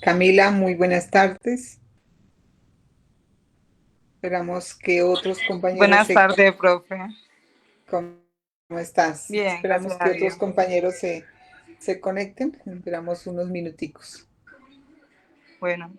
Camila, muy buenas tardes. Esperamos que otros compañeros Buenas se... tardes, profe. ¿Cómo estás? Bien, Esperamos gracias que a otros Dios. compañeros se conecten. Esperamos unos minuticos. Bueno,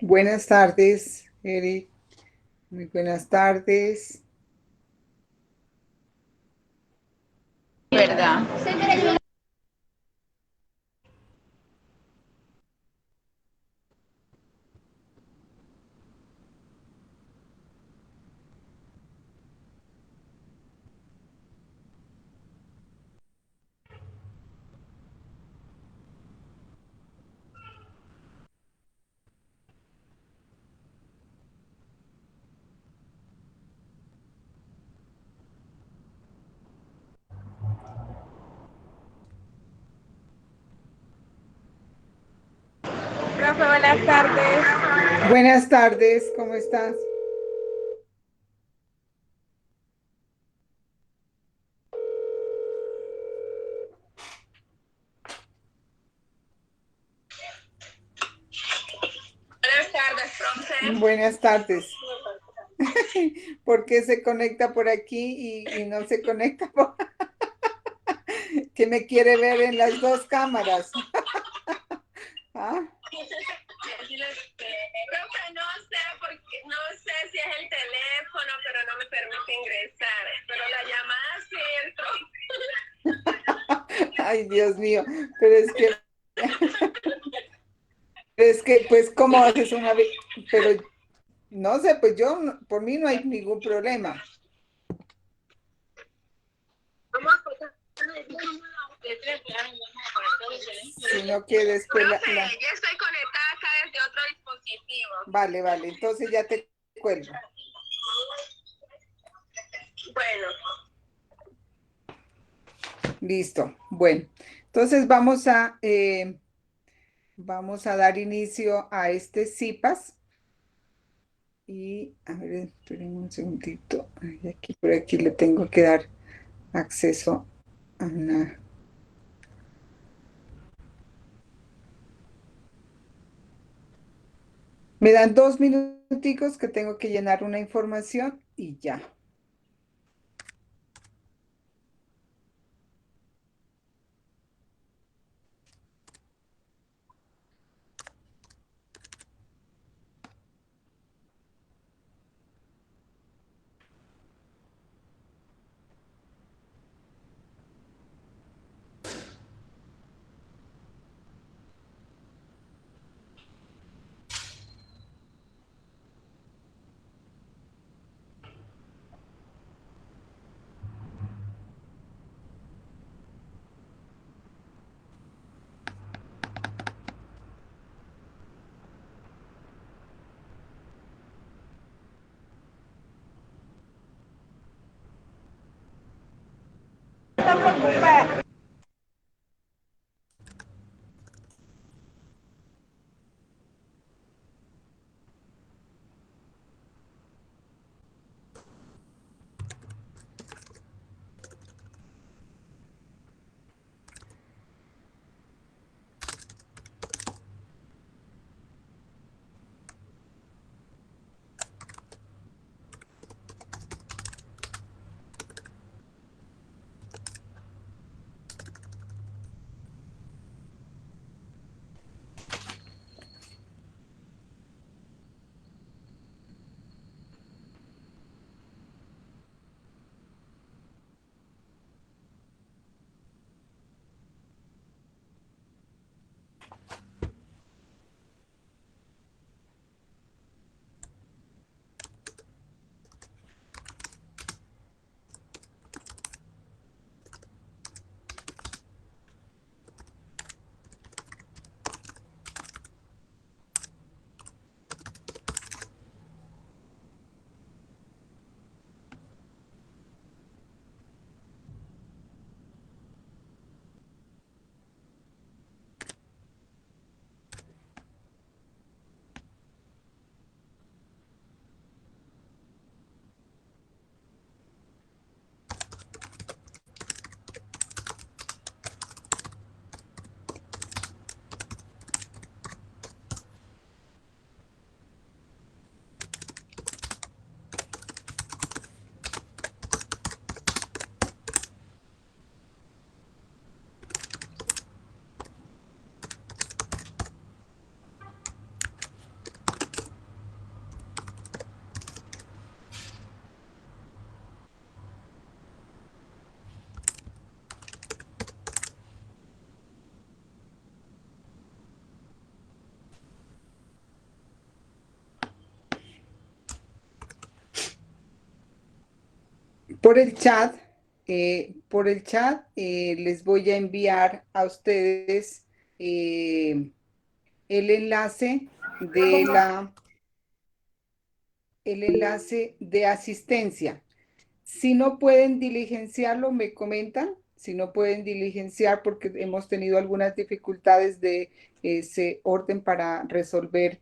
Buenas tardes, Eric. Muy buenas tardes. ¿Verdad? Profe, buenas tardes. Buenas tardes, ¿cómo estás? Buenas tardes, profe. Buenas tardes. ¿Por qué se conecta por aquí y no se conecta por... que me quiere ver en las dos cámaras? ¿Ah? Profe, no sé porque no sé si es el teléfono, pero no me permite ingresar. Pero la llamada sí entró. Ay, Dios mío, pero es que, pues, ¿cómo haces una vez? Pero no sé, pues yo, por mí no hay ningún problema. Vamos a pasar Sino que después Profe, ya estoy conectada acá desde otro dispositivo. Vale, vale, entonces ya te cuelgo. Bueno, Listo. Bueno, entonces vamos a dar inicio a este CIPAS. Y, a ver, esperen un segundito. Ay, aquí, por aquí le tengo que dar acceso a una... Me dan 2 minuticos que tengo que llenar una información y ya. Por el chat, les voy a enviar a ustedes eh, el enlace de el enlace de asistencia. Si no pueden diligenciarlo, me comentan. Si no pueden diligenciar porque hemos tenido algunas dificultades de ese orden para resolver,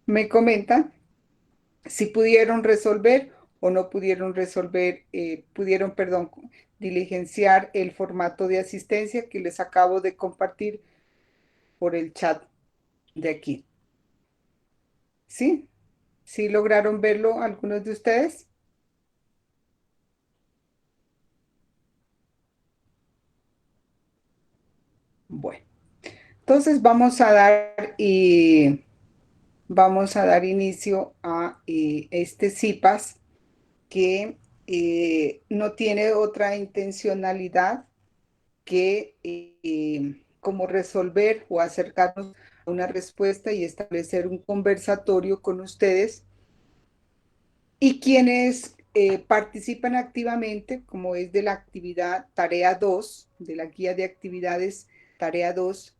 me comentan si pudieron resolver o no pudieron resolver, perdón, diligenciar el formato de asistencia que les acabo de compartir por el chat de aquí. ¿Sí? ¿Sí lograron verlo algunos de ustedes? Bueno, entonces vamos a dar inicio a este CIPAS que no tiene otra intencionalidad que como resolver o acercarnos a una respuesta y establecer un conversatorio con ustedes y quienes participan activamente, como es de la actividad Tarea 2, de la guía de actividades Tarea 2,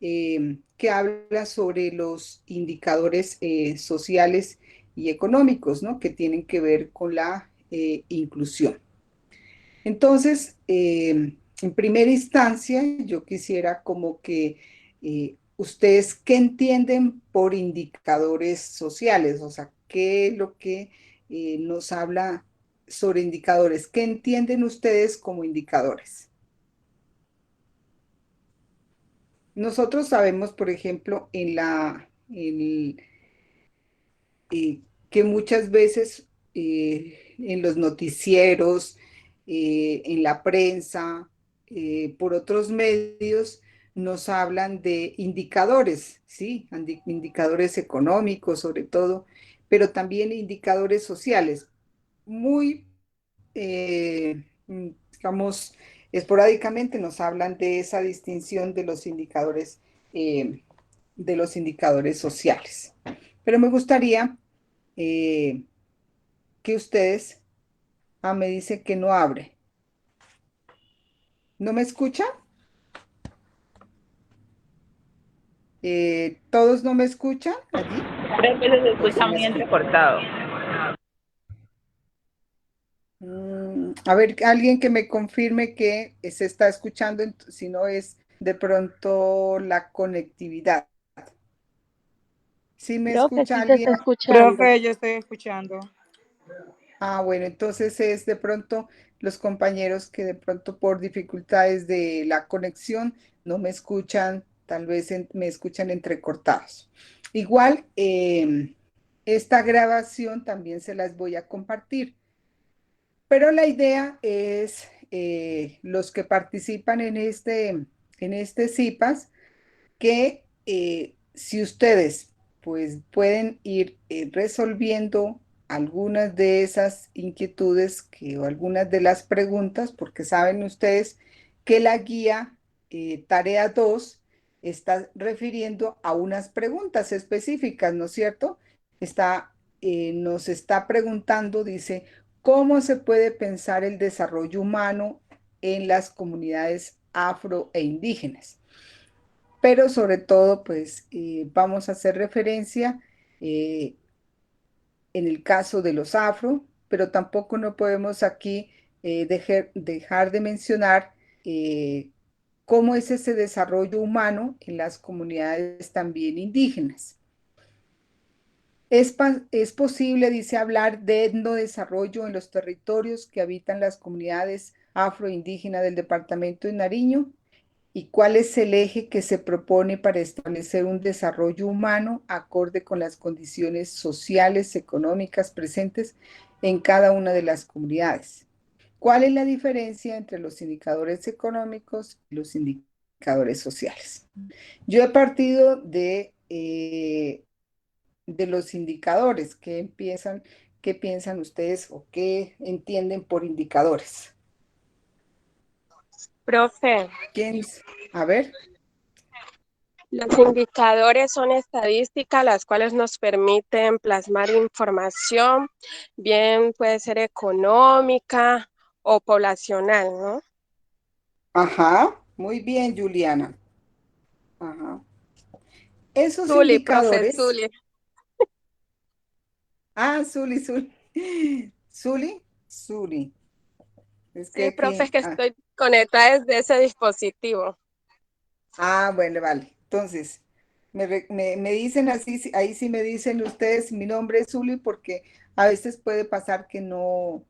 que habla sobre los indicadores sociales y económicos, ¿no? Que tienen que ver con la inclusión. Entonces, en primera instancia, yo quisiera como que ustedes, ¿qué entienden por indicadores sociales? O sea, ¿qué es lo que nos habla sobre indicadores? ¿Qué entienden ustedes como indicadores? Nosotros sabemos, por ejemplo, que muchas veces en los noticieros, en la prensa, por otros medios, nos hablan de indicadores, ¿sí? Indicadores económicos sobre todo, pero también indicadores sociales, muy, digamos, esporádicamente nos hablan de esa distinción eh, de los indicadores sociales. Pero me gustaría eh, que ustedes, me dice que no abre. ¿No me escuchan? ¿Todos no me escuchan allí? Creo que se ¿O sí escucha me muy escuchan? entrecortado. A ver, alguien que me confirme que se está escuchando, si no es de pronto la conectividad. ¿Sí me Profe, escucha sí se alguien? está escuchando. Profe, yo estoy escuchando. Bueno, entonces es de pronto los compañeros que de pronto por dificultades de la conexión no me escuchan, tal vez me escuchan entrecortados. Igual, esta grabación también se las voy a compartir, pero la idea es los que participan en este CIPAS que si ustedes pues pueden ir resolviendo algunas de esas inquietudes o algunas de las preguntas, porque saben ustedes que la guía Tarea 2 está refiriendo a unas preguntas específicas, ¿no es cierto? Nos está preguntando, dice, ¿cómo se puede pensar el desarrollo humano en las comunidades afro e indígenas? Pero sobre todo, pues vamos a hacer referencia eh, en el caso de los afro, pero tampoco no podemos aquí dejar de mencionar eh, cómo es ese desarrollo humano en las comunidades también indígenas. Es posible, dice, hablar de etnodesarrollo en los territorios que habitan las comunidades afroindígenas del departamento de Nariño. ¿Y cuál es el eje que se propone para establecer un desarrollo humano acorde con las condiciones sociales, económicas presentes en cada una de las comunidades? ¿Cuál es la diferencia entre los indicadores económicos y los indicadores sociales? Yo he partido de los indicadores. ¿Qué piensan ustedes o qué entienden por indicadores? Profe, ¿Quién? A ver. Los indicadores son estadísticas, las cuales nos permiten plasmar información, bien puede ser económica o poblacional, ¿no? Ajá, muy bien, Juliana. Ajá. Esos Zuli, profe, indicadores, Zuli. Zuli. Zuli. Es que Sí, profe, es aquí, que estoy conectada desde ese dispositivo. bueno, vale. Entonces, me dicen así, ahí sí me dicen ustedes, mi nombre es Zuli, porque a veces puede pasar que no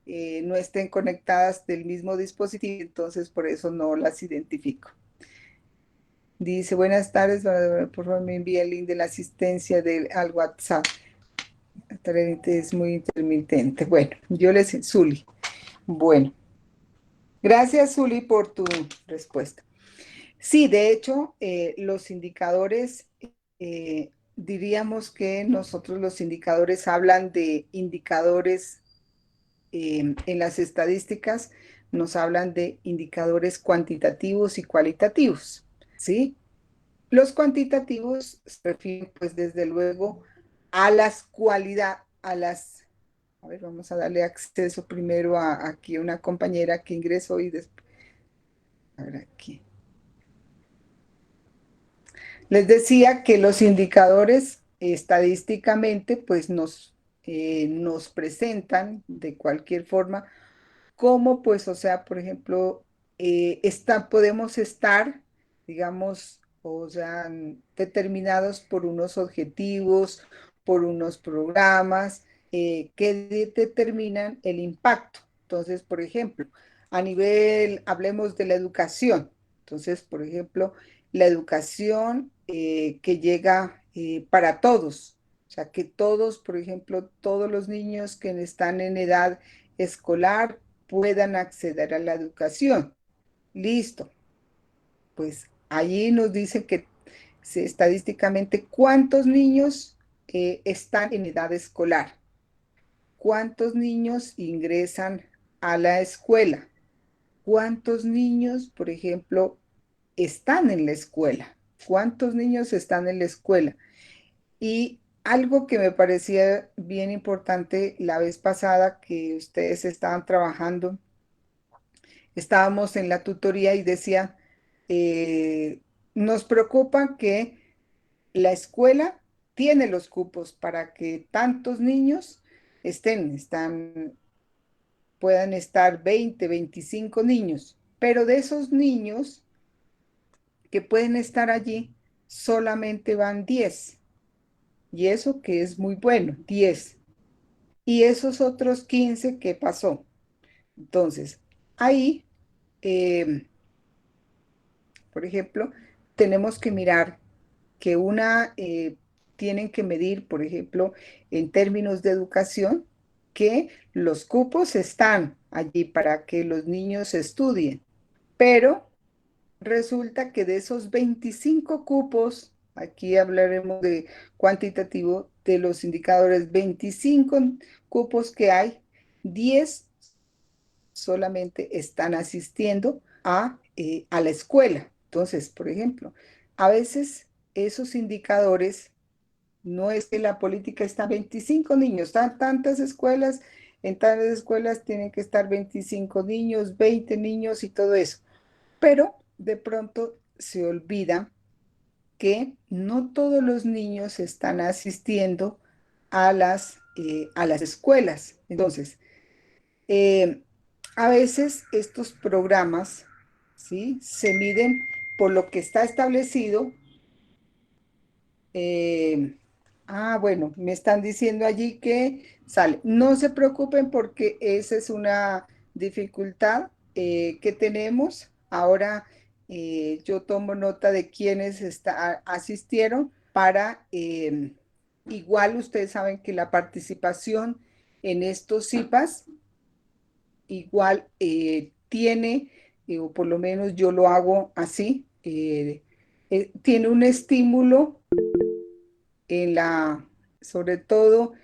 estén conectadas del mismo dispositivo, entonces por eso no las identifico. Dice, buenas tardes, por favor me envía el link de la asistencia al WhatsApp. Es muy intermitente. Bueno, yo les, Zuli. Bueno, gracias, Zuli, por tu respuesta. Sí, de hecho, los indicadores, diríamos que nosotros los indicadores hablan de indicadores en las estadísticas, nos hablan de indicadores cuantitativos y cualitativos, ¿sí? Los cuantitativos se refieren, pues, desde luego, a las cualidades, a ver, vamos a darle acceso primero aquí a una compañera que ingresó y después, a ver aquí. Les decía que los indicadores estadísticamente pues nos presentan de cualquier forma cómo pues, o sea, por ejemplo, podemos estar, digamos, o sea, determinados por unos objetivos, por unos programas que determinan el impacto. Entonces, por ejemplo, hablemos de la educación. Entonces, por ejemplo, la educación que llega para todos. O sea, que todos, por ejemplo, todos los niños que están en edad escolar puedan acceder a la educación. Listo. Pues allí nos dice que estadísticamente cuántos niños están en edad escolar, cuántos niños ingresan a la escuela, cuántos niños, por ejemplo, están en la escuela, cuántos niños están en la escuela. Y algo que me parecía bien importante la vez pasada que ustedes estaban trabajando, estábamos en la tutoría y decía, eh, nos preocupa que la escuela tiene los cupos para que tantos niños puedan estar 20, 25 niños, pero de esos niños que pueden estar allí, solamente van 10. Y eso que es muy bueno, 10. Y esos otros 15, ¿qué pasó? Entonces, ahí, eh, por ejemplo, tenemos que mirar que tienen que medir, por ejemplo, en términos de educación, que los cupos están allí para que los niños estudien, pero resulta que de esos 25 cupos, aquí hablaremos de cuantitativo, de los indicadores, 25 cupos que hay, 10 solamente están asistiendo a la escuela. Entonces, por ejemplo, a veces esos indicadores no es que la política está 25 niños, están tantas escuelas, en tantas escuelas tienen que estar 25 niños, 20 niños y todo eso. Pero de pronto se olvida que no todos los niños están asistiendo a las escuelas. Entonces, eh, a veces estos programas, ¿sí? Se miden por lo que está establecido. eh, bueno, me están diciendo allí que sale. No se preocupen porque esa es una dificultad que tenemos. Ahora yo tomo nota de quienes asistieron para, igual ustedes saben que la participación en estos CIPAS igual o por lo menos yo lo hago así, tiene un estímulo sobre todo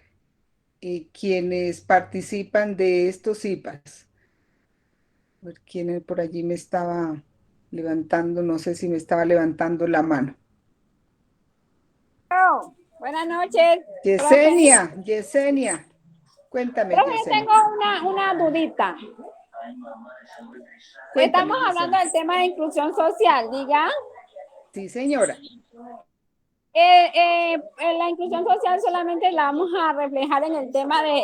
quienes participan de estos IPAs. A ver quién por allí me estaba levantando, no sé si me estaba levantando la mano. Buenas noches, profe. Yesenia, cuéntame, Profe, Yesenia. tengo una dudita. Cuéntame, Estamos hablando Yesenia. del tema de inclusión social, diga. Sí, señora. La inclusión social solamente la vamos a reflejar en el tema de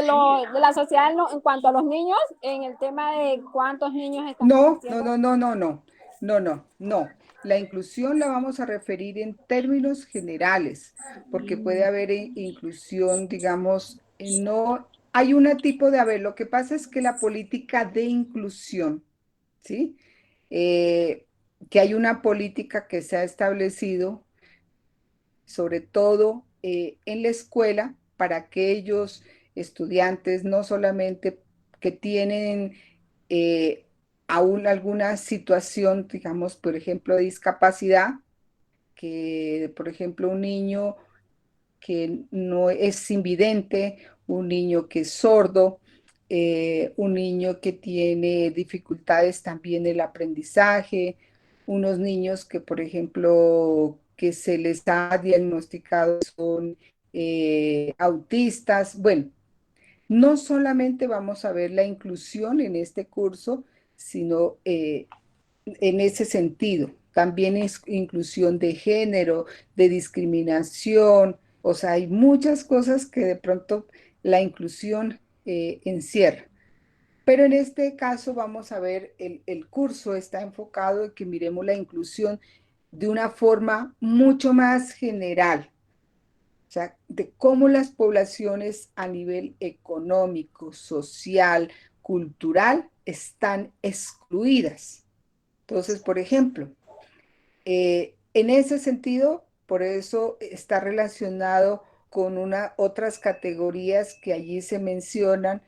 la sociedad en cuanto a los niños, en el tema de cuántos niños estamos No, no, haciendo. no, no, no, no, no, no, no. La inclusión la vamos a referir en términos generales, porque puede haber inclusión, digamos, no, hay un tipo de haber. Lo que pasa es que la política de inclusión, ¿sí? Eh, que hay una política que se ha establecido, sobre todo en la escuela, para aquellos estudiantes, no solamente que tienen eh, aún alguna situación, digamos, por ejemplo, de discapacidad, que, por ejemplo, un niño que no es invidente, un niño que es sordo, un niño que tiene dificultades también en el aprendizaje, unos niños que, por ejemplo, que se les ha diagnosticado son autistas. Bueno, no solamente vamos a ver la inclusión en este curso, sino en ese sentido. También es inclusión de género, de discriminación, o sea, hay muchas cosas que de pronto la inclusión encierra. Pero en este caso vamos a ver, el curso está enfocado en que miremos la inclusión de una forma mucho más general, o sea, de cómo las poblaciones a nivel económico, social, cultural están excluidas. Entonces, por ejemplo, en ese sentido, por eso está relacionado con otras categorías que allí se mencionan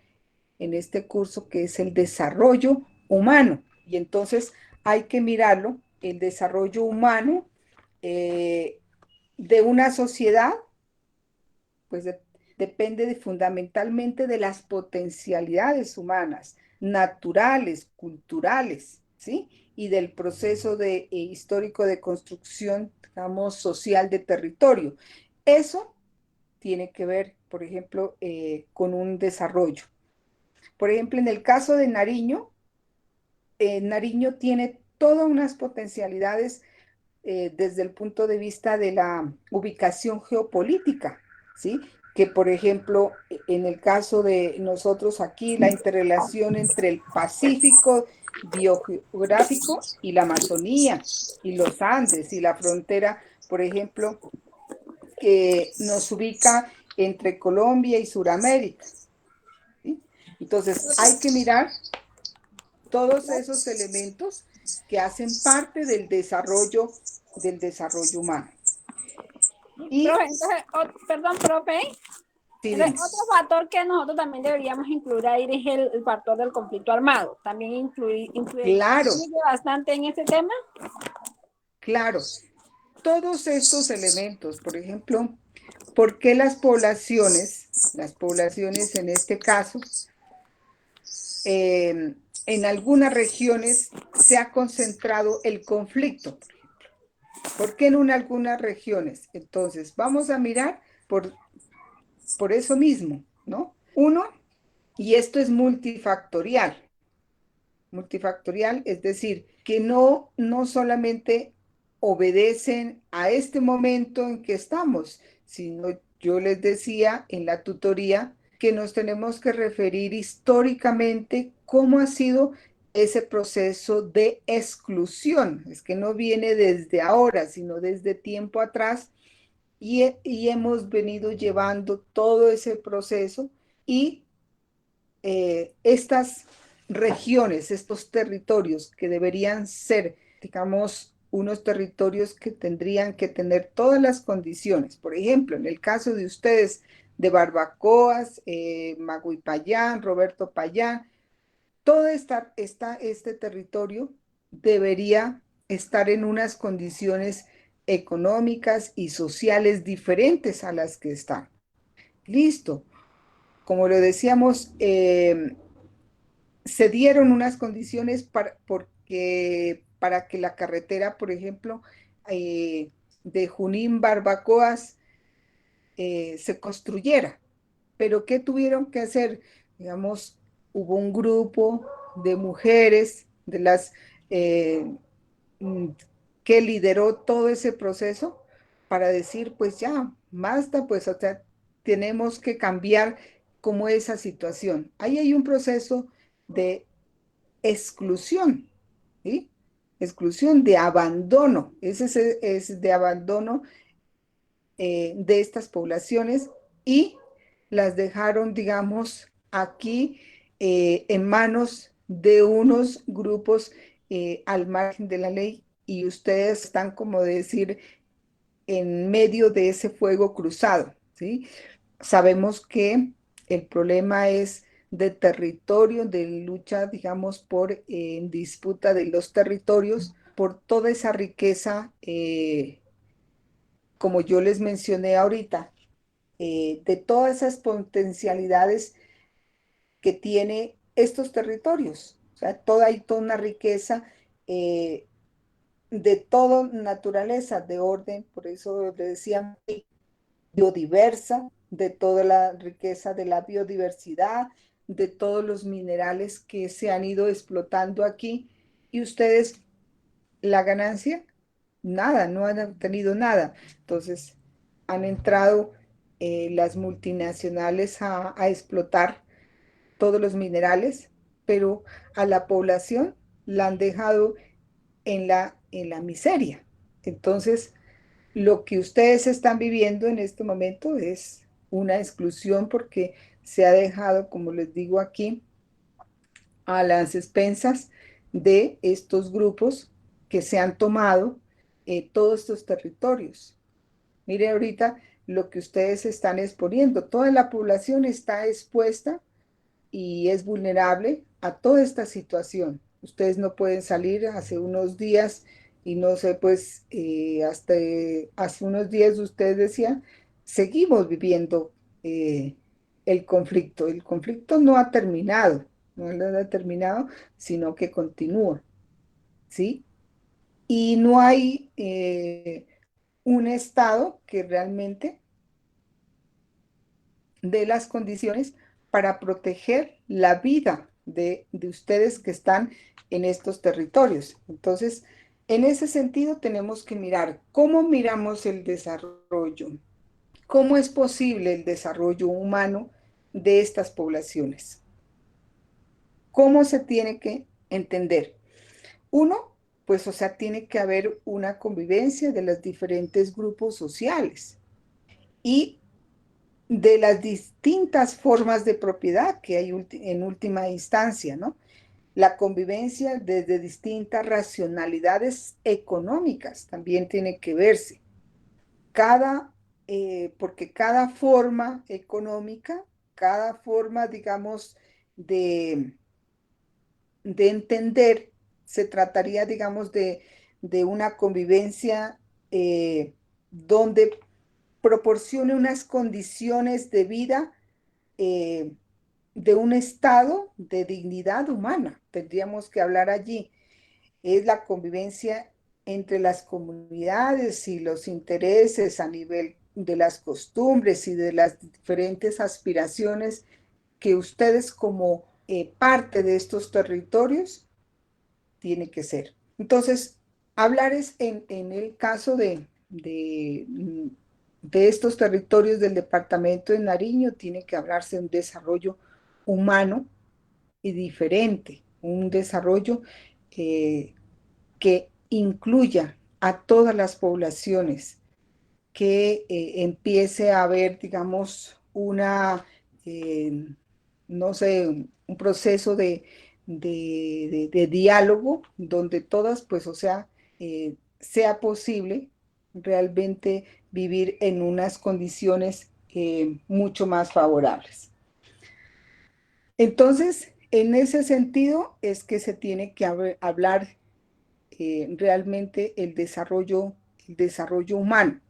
en este curso, que es el desarrollo humano. Y entonces hay que mirarlo, el desarrollo humano eh, de una sociedad, pues depende fundamentalmente de las potencialidades humanas, naturales, culturales, ¿sí? Y del proceso histórico de construcción, digamos, social de territorio. Eso tiene que ver, por ejemplo, con un desarrollo. Por ejemplo, en el caso de Nariño, Nariño tiene todas unas potencialidades desde el punto de vista de la ubicación geopolítica, ¿sí? Que, por ejemplo, en el caso de nosotros aquí, la interrelación entre el Pacífico biogeográfico y la Amazonía, y los Andes, y la frontera, por ejemplo, que nos ubica entre Colombia y Sudamérica, ¿sí? Entonces, hay que mirar todos esos elementos que hacen parte del desarrollo humano. Y, Profe, entonces, perdón, profe. sí, Entonces, dime. otro factor que nosotros también deberíamos incluir ahí es el factor del conflicto armado. También influye Claro, bastante en este tema. claro. Todos estos elementos, por ejemplo, ¿por qué las poblaciones en este caso, en algunas regiones se ha concentrado el conflicto? ¿Por qué en algunas regiones? Entonces, vamos a mirar por eso mismo, ¿no? Uno, y esto es multifactorial, es decir, que no solamente obedecen a este momento en que estamos, sino yo les decía en la tutoría que nos tenemos que referir históricamente cómo ha sido ese proceso de exclusión. Es que no viene desde ahora, sino desde tiempo atrás, y hemos venido llevando todo ese proceso y estas regiones, estos territorios que deberían ser, digamos, unos territorios que tendrían que tener todas las condiciones. Por ejemplo, en el caso de ustedes de Barbacoas, Magui Payán, Roberto Payán, todo este territorio debería estar en unas condiciones económicas y sociales diferentes a las que están. Listo. Como lo decíamos, se dieron unas condiciones para que la carretera, por ejemplo, de Junín Barbacoas se construyera. Pero ¿qué tuvieron que hacer? Digamos, hubo un grupo de mujeres, de las mm, que lideró todo ese proceso para decir, pues ya, basta, pues o sea, tenemos que cambiar como esa situación. Ahí hay un proceso de exclusión, ¿sí? Exclusión de abandono, es de abandono de estas poblaciones y las dejaron, digamos, aquí en manos de unos grupos al margen de la ley y ustedes están, como decir, en medio de ese fuego cruzado, ¿sí? Sabemos que el problema es de territorio, de lucha, digamos, por disputa de los territorios, por toda esa riqueza, como yo les mencioné ahorita, de todas esas potencialidades que tiene estos territorios. O sea, hay toda una riqueza eh, de toda naturaleza, de orden, por eso le decían biodiversa, de toda la riqueza de la biodiversidad, de todos los minerales que se han ido explotando aquí. Y ustedes, la ganancia, nada, no han obtenido nada. Entonces, han entrado las multinacionales a explotar todos los minerales, pero a la población la han dejado en la miseria. Entonces, lo que ustedes están viviendo en este momento es una exclusión porque se ha dejado, como les digo aquí, a las expensas de estos grupos que se han tomado todos estos territorios. Mire ahorita lo que ustedes están exponiendo. Toda la población está expuesta y es vulnerable a toda esta situación. Ustedes no pueden salir hace unos días y no sé, pues hasta hace unos días ustedes decían, seguimos viviendo el conflicto. El conflicto no ha terminado, no lo ha terminado, sino que continúa, ¿sí? Y no hay un Estado que realmente de las condiciones para proteger la vida de ustedes que están en estos territorios. Entonces, en ese sentido tenemos que mirar cómo miramos el desarrollo, cómo es posible el desarrollo humano de estas poblaciones, cómo se tiene que entender. Uno, pues, o sea, tiene que haber una convivencia de los diferentes grupos sociales y de las distintas formas de propiedad que hay en última instancia, ¿no? La convivencia desde distintas racionalidades económicas también tiene que verse. Porque cada forma económica, cada forma, digamos, de, de entender, se trataría, digamos, de una convivencia donde proporcione unas condiciones de vida eh, de un estado de dignidad humana. Tendríamos que hablar allí. Es la convivencia entre las comunidades y los intereses a nivel de las costumbres y de las diferentes aspiraciones que ustedes como parte de estos territorios tiene que ser. Entonces, hablar es en el caso de estos territorios del departamento de Nariño, tiene que hablarse de un desarrollo humano y diferente, un desarrollo que incluya a todas las poblaciones, que empiece a haber, digamos, eh, no sé, un proceso de diálogo donde todas, pues, o sea, sea posible realmente vivir en unas condiciones mucho más favorables. Entonces, en ese sentido es que se tiene que hablar realmente el desarrollo humano,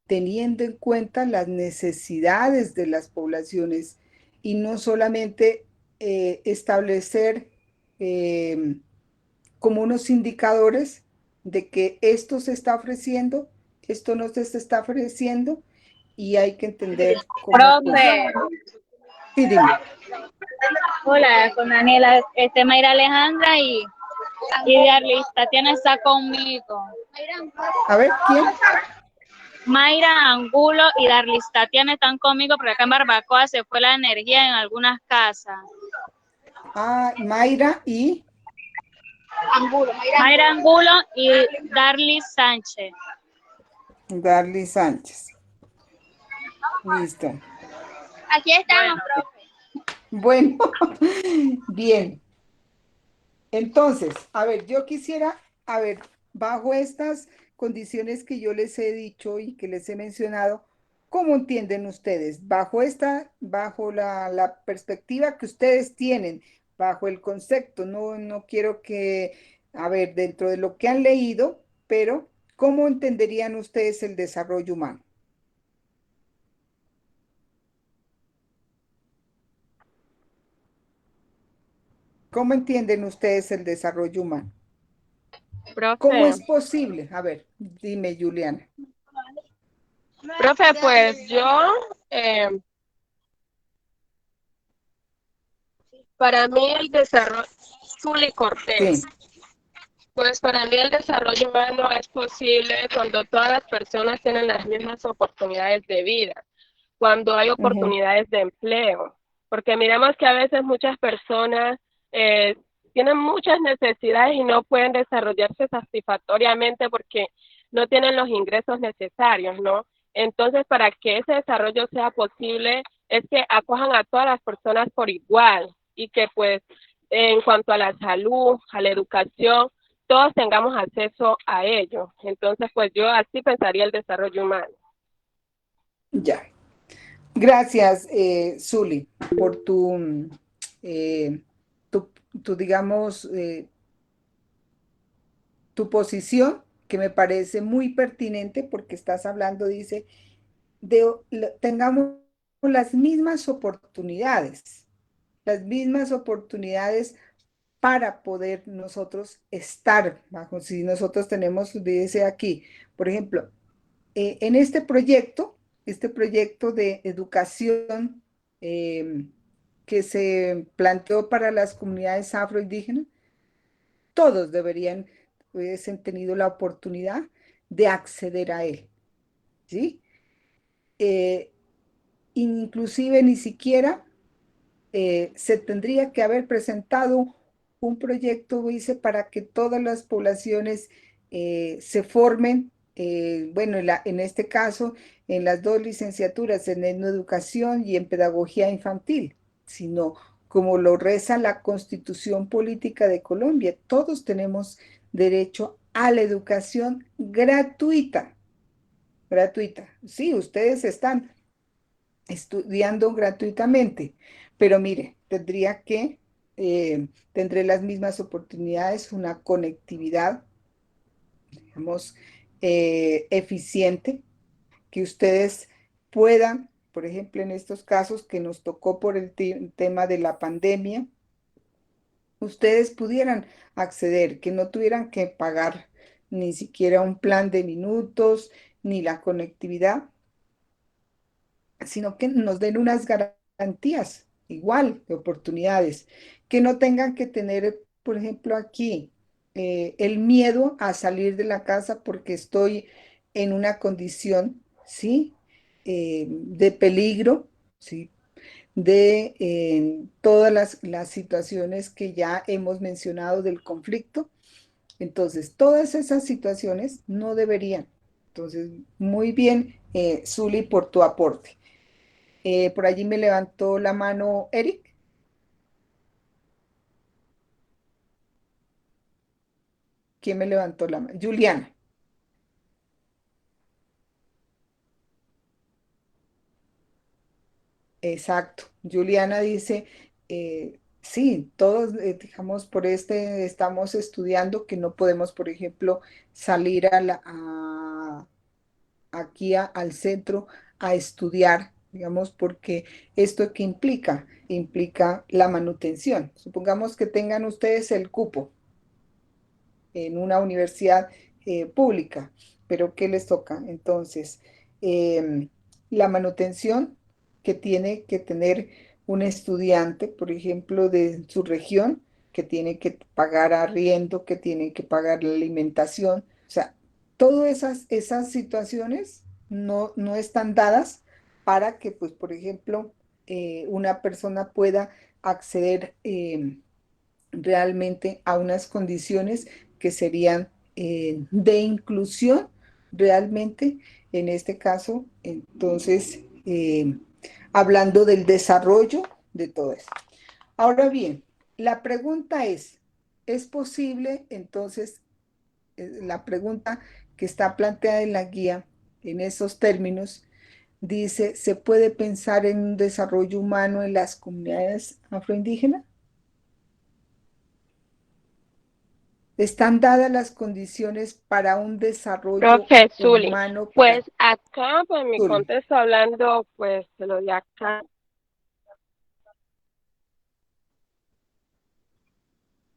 teniendo en cuenta las necesidades de las poblaciones y no solamente establecer como unos indicadores de que esto se está ofreciendo esto no se está ofreciendo y hay que entender cómo, pues, Profe, sí, dime. hola, con Daniela, Mayra Alejandra y Darlis, Tatiana está conmigo. A ver, ¿quién? Mayra Angulo y Darlis Tatiana están conmigo, pero acá en Barbacoa se fue la energía en algunas casas. Ah, Mayra y Mayra Angulo y Darlis Sánchez. Darly Sánchez. Listo. Aquí estamos, profe. Bueno, bien. Entonces, a ver, yo quisiera, a ver, bajo estas condiciones que yo les he dicho y que les he mencionado, ¿cómo entienden ustedes? Bajo la perspectiva que ustedes tienen, bajo el concepto, no quiero que, a ver, dentro de lo que han leído, pero ¿cómo entenderían ustedes el desarrollo humano? ¿Cómo entienden ustedes el desarrollo humano? ¿Cómo Profe, es posible? A ver, dime, Juliana. profe, pues yo, eh, para mí el desarrollo, Zuli Cortés, Sí. pues para mí el desarrollo humano es posible cuando todas las personas tienen las mismas oportunidades de vida, cuando hay Ujú. oportunidades de empleo, porque miramos que a veces muchas personas eh, tienen muchas necesidades y no pueden desarrollarse satisfactoriamente porque no tienen los ingresos necesarios, ¿no? Entonces, para que ese desarrollo sea posible, es que acojan a todas las personas por igual y que pues en cuanto a la salud, a la educación, todos tengamos acceso a ello. Entonces, pues yo así pensaría el desarrollo humano. Ya. Gracias, Zuli, por eh, tu, digamos, tu posición, que me parece muy pertinente porque estás hablando, dice, tengamos las mismas oportunidades para poder nosotros estar bajo, si nosotros tenemos, dice aquí, por ejemplo, en este proyecto de educación que se planteó para las comunidades afroindígenas, todos deberían, hubiesen tenido la oportunidad de acceder a él, ¿sí? Eh, Inclusive ni siquiera se tendría que haber presentado un proyecto, dice, para que todas las poblaciones se formen, bueno, en este caso, en las dos licenciaturas, en educación y en pedagogía infantil, sino como lo reza la Constitución Política de Colombia, todos tenemos derecho a la educación gratuita, gratuita. Sí, ustedes están estudiando gratuitamente, pero mire, tendré las mismas oportunidades, una conectividad, digamos, eficiente, que ustedes puedan, por ejemplo, en estos casos que nos tocó por el tema de la pandemia, ustedes pudieran acceder, que no tuvieran que pagar ni siquiera un plan de minutos, ni la conectividad, sino que nos den unas garantías igual de oportunidades, que no tengan que tener, por ejemplo, aquí el miedo a salir de la casa porque estoy en una condición, ¿sí? De peligro, ¿sí? De todas las situaciones que ya hemos mencionado del conflicto. Entonces, todas esas situaciones no deberían. Entonces, muy bien, Zuli, por tu aporte. Por allí me levantó la mano Eric. ¿Quién me levantó la mano? Juliana. Exacto. Juliana dice, sí, todos, digamos, estamos estudiando que no podemos, por ejemplo, salir aquí al centro a estudiar, digamos, porque esto que implica la manutención. Supongamos que tengan ustedes el cupo en una universidad pública pero ¿qué les toca? Entonces, la manutención que tiene que tener un estudiante, por ejemplo, de su región, que tiene que pagar arriendo, que tiene que pagar la alimentación, o sea, todas esas situaciones no están dadas para que, pues, por ejemplo, una persona pueda acceder realmente a unas condiciones que serían de inclusión realmente, en este caso, entonces, hablando del desarrollo de todo esto. Ahora bien, la pregunta ¿es posible entonces, la pregunta que está planteada en la guía en esos términos, dice, ¿se puede pensar en un desarrollo humano en las comunidades afroindígenas? ¿Están dadas las condiciones para un desarrollo Profe Zuli, humano para pues acá, pues mi Zuli? contexto hablando, pues de lo de acá.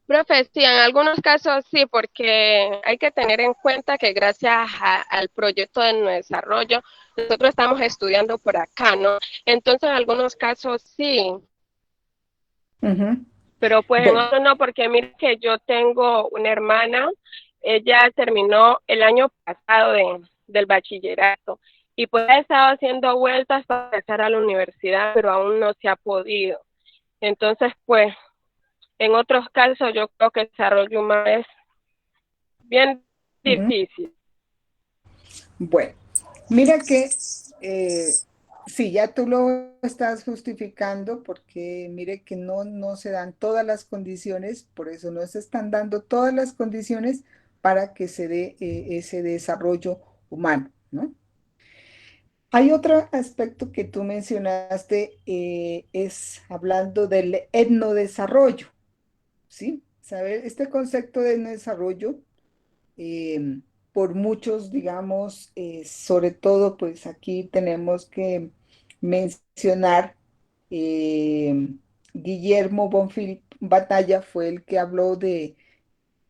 Profe, sí, en algunos casos sí, porque hay que tener en cuenta que gracias al proyecto de desarrollo, nosotros estamos estudiando por acá, ¿no? Entonces, en algunos casos sí, Ujú. pero pues en Bueno, otros no, porque mire que yo tengo una hermana, ella terminó el año pasado del bachillerato y pues ha estado haciendo vueltas para empezar a la universidad, pero aún no se ha podido. Entonces, pues, en otros casos yo creo que el desarrollo humano es bien ujú. difícil. Bueno, mira que sí, ya tú lo estás justificando porque mire que no se dan todas las condiciones, por eso no se están dando todas las condiciones para que se dé ese desarrollo humano, ¿no? Hay otro aspecto que tú mencionaste, es hablando del etnodesarrollo, ¿sí? Saber este concepto de etnodesarrollo, eh, por muchos, digamos, sobre todo, pues aquí tenemos que mencionar, eh, Guillermo Bonfil Batalla fue el que habló de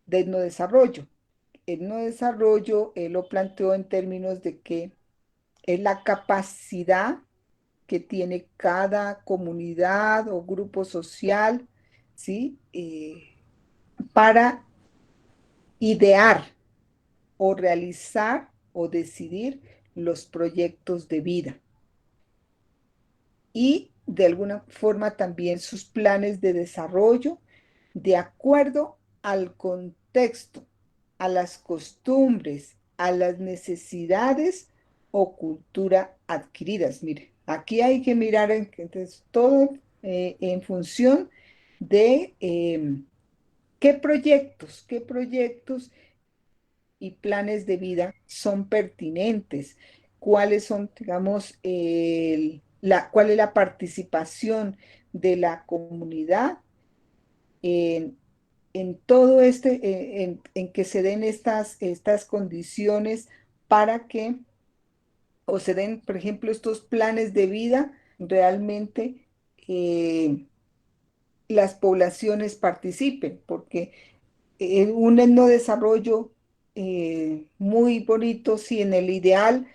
etnodesarrollo. Etnodesarrollo, él lo planteó en términos de que es la capacidad que tiene cada comunidad o grupo social, ¿sí? Para idear o realizar o decidir los proyectos de vida y de alguna forma también sus planes de desarrollo de acuerdo al contexto, a las costumbres, a las necesidades o cultura adquiridas. Mire, aquí hay que mirar entonces, todo en función de qué proyectos y planes de vida son pertinentes, cuáles son, digamos, cuál es la participación de la comunidad en, en todo en que se den estas condiciones para que, o se den, por ejemplo, estos planes de vida, realmente eh, las poblaciones participen, porque un etnodesarrollo muy bonito, sí, en el ideal,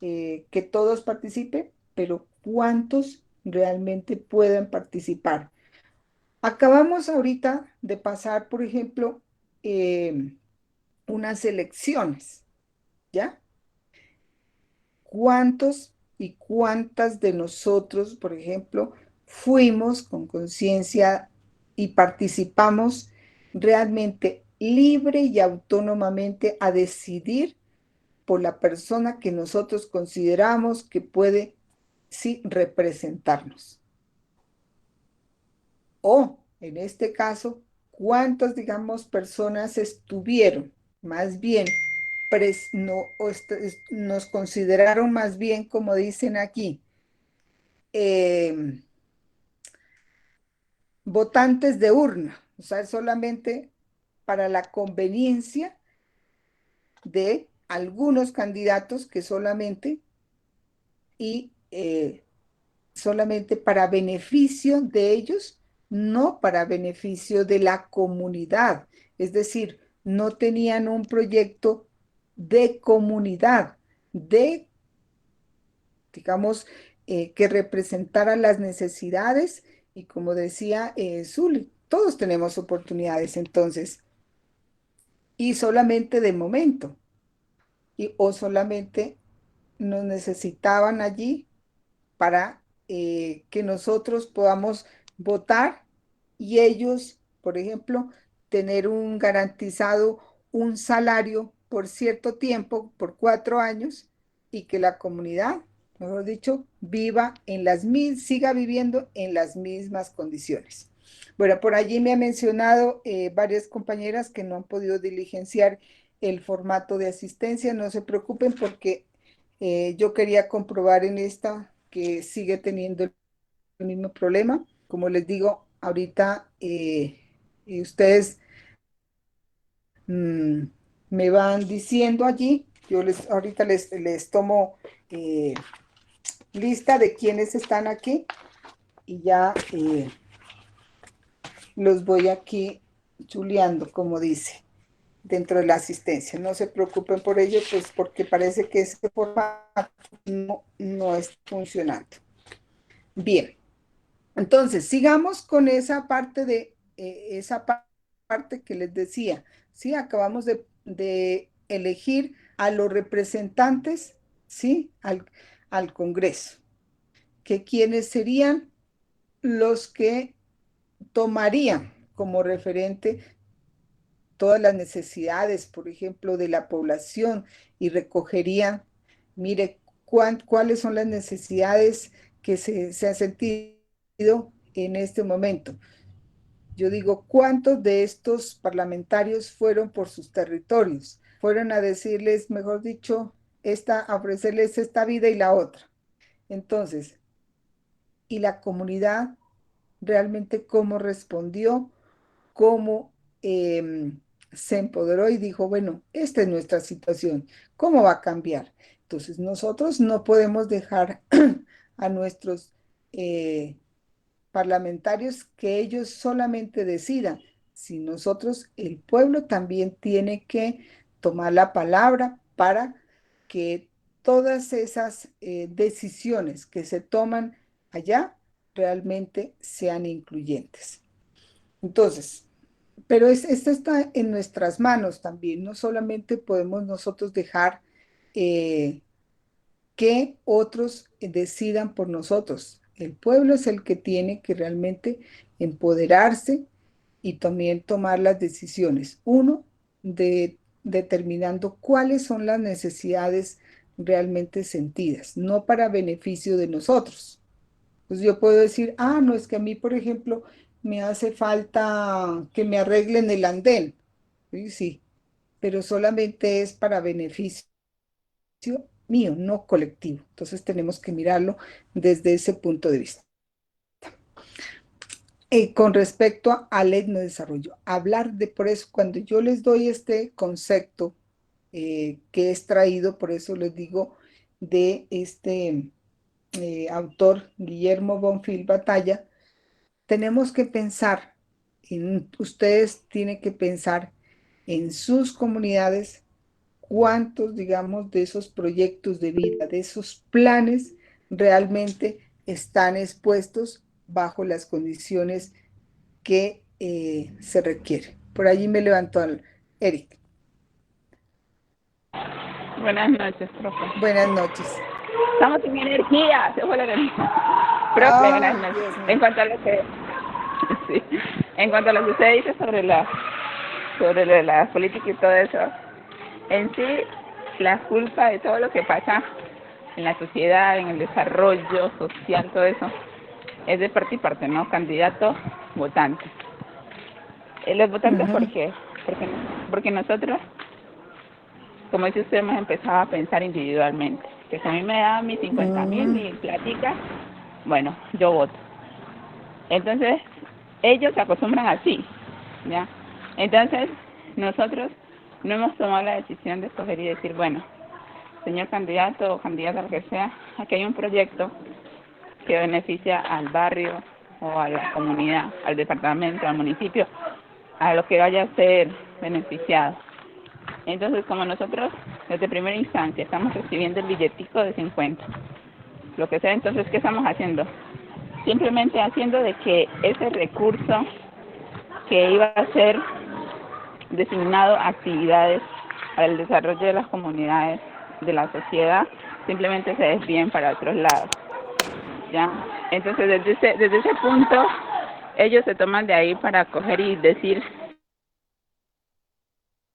que todos participen, pero ¿cuántos realmente pueden participar? Acabamos ahorita de pasar, por ejemplo, unas elecciones, ¿ya? ¿Cuántos y cuántas de nosotros, por ejemplo, fuimos con conciencia y participamos realmente libre y autónomamente a decidir por la persona que nosotros consideramos que puede, sí, representarnos? O, en este caso, ¿cuántas, digamos, personas estuvieron más bien nos consideraron más bien, como dicen aquí, eh, votantes de urna, o sea, solamente para la conveniencia de algunos candidatos que solamente y solamente para beneficio de ellos, no para beneficio de la comunidad? Es decir, no tenían un proyecto de comunidad, de, digamos, que representara las necesidades y como decía Zuli, todos tenemos oportunidades entonces, y solamente de momento, o solamente nos necesitaban allí para que nosotros podamos votar y ellos, por ejemplo, tener un garantizado un salario por cierto tiempo, por 4 años, y que la comunidad, mejor dicho, siga viviendo en las mismas condiciones. Bueno, por allí me ha mencionado varias compañeras que no han podido diligenciar el formato de asistencia. No se preocupen porque yo quería comprobar en esta que sigue teniendo el mismo problema. Como les digo, ahorita ustedes mm, me van diciendo allí, ahorita les tomo eh, lista de quienes están aquí y ya los voy aquí chuleando, como dice, dentro de la asistencia. No se preocupen por ello, pues porque parece que ese formato no está funcionando. Bien, entonces sigamos con esa parte parte que les decía, ¿sí? Acabamos de elegir a los representantes, ¿sí? Al Congreso, que quienes serían los que tomarían como referente todas las necesidades, por ejemplo, de la población y recogerían, mire, cuáles son las necesidades que se han sentido en este momento. Yo digo, ¿cuántos de estos parlamentarios fueron por sus territorios? Fueron a decirles, mejor dicho, a ofrecerles esta vida y la otra. Entonces, ¿y la comunidad realmente cómo respondió? ¿Cómo se empoderó y dijo, bueno, esta es nuestra situación, ¿cómo va a cambiar? Entonces nosotros no podemos dejar a nuestros parlamentarios que ellos solamente decidan, si nosotros, el pueblo también tiene que tomar la palabra para que todas esas decisiones que se toman allá realmente sean incluyentes. Entonces, pero esto está en nuestras manos también, no solamente podemos nosotros dejar eh, que otros decidan por nosotros. El pueblo es el que tiene que realmente empoderarse y también tomar las decisiones. Uno, determinando cuáles son las necesidades realmente sentidas, no para beneficio de nosotros. Pues yo puedo decir, no, es que a mí, por ejemplo, me hace falta que me arreglen el andén. Sí, sí, pero solamente es para beneficio mío, no colectivo. Entonces tenemos que mirarlo desde ese punto de vista. Con respecto al etnodesarrollo, por eso, cuando yo les doy este concepto que es traído, por eso les digo, de este autor Guillermo Bonfil Batalla, tenemos que pensar, ustedes tienen que pensar en sus comunidades, cuántos, digamos, de esos proyectos de vida, de esos planes, realmente están expuestos bajo las condiciones que se requieren. Por allí me levantó Eric. Buenas noches, profe. Buenas noches. Estamos sin energía, se fue la energía. Profe, buenas noches. En cuanto a lo que sí, en cuanto a lo que usted dice sobre la política y todo eso, en sí la culpa de todo lo que pasa en la sociedad, en el desarrollo social, todo eso, es de parte y parte, ¿no? Candidato, votante. Los votantes, ¿por qué? Porque nosotros, como dice usted, hemos empezado a pensar individualmente. Que si a mí me da mis 50.000, mi platica, bueno, yo voto. Entonces, ellos se acostumbran así, ¿ya? Entonces, nosotros no hemos tomado la decisión de escoger y decir, bueno, señor candidato o candidata, lo que sea, aquí hay un proyecto que beneficia al barrio o a la comunidad, al departamento, al municipio, a lo que vaya a ser beneficiado. Entonces, como nosotros desde primera instancia, estamos recibiendo el billetico de 50. Lo que sea, entonces, ¿qué estamos haciendo? Simplemente haciendo de que ese recurso que iba a ser designado a actividades para el desarrollo de las comunidades, de la sociedad, simplemente se desvíen para otros lados, ¿ya? Entonces, desde ese punto, ellos se toman de ahí para coger y decir,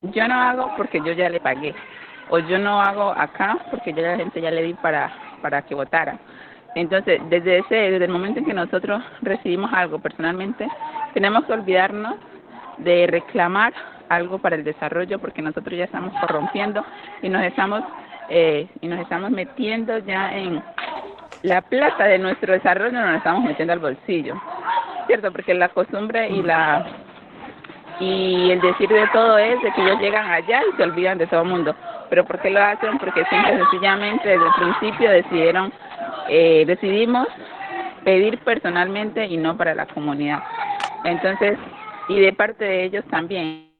yo no hago porque yo ya le pagué, o yo no hago acá porque ya la gente ya le di para que votara. Entonces, desde el momento en que nosotros recibimos algo personalmente, tenemos que olvidarnos de reclamar algo para el desarrollo, porque nosotros ya estamos corrompiendo y nos estamos metiendo ya en la plata de nuestro desarrollo, nos la estamos metiendo al bolsillo, ¿cierto? Porque la costumbre y el decir de todo es de que ellos llegan allá y se olvidan de todo el mundo. ¿Pero por qué lo hacen? Porque simple y sencillamente desde el principio decidimos pedir personalmente y no para la comunidad. Entonces, y de parte de ellos también,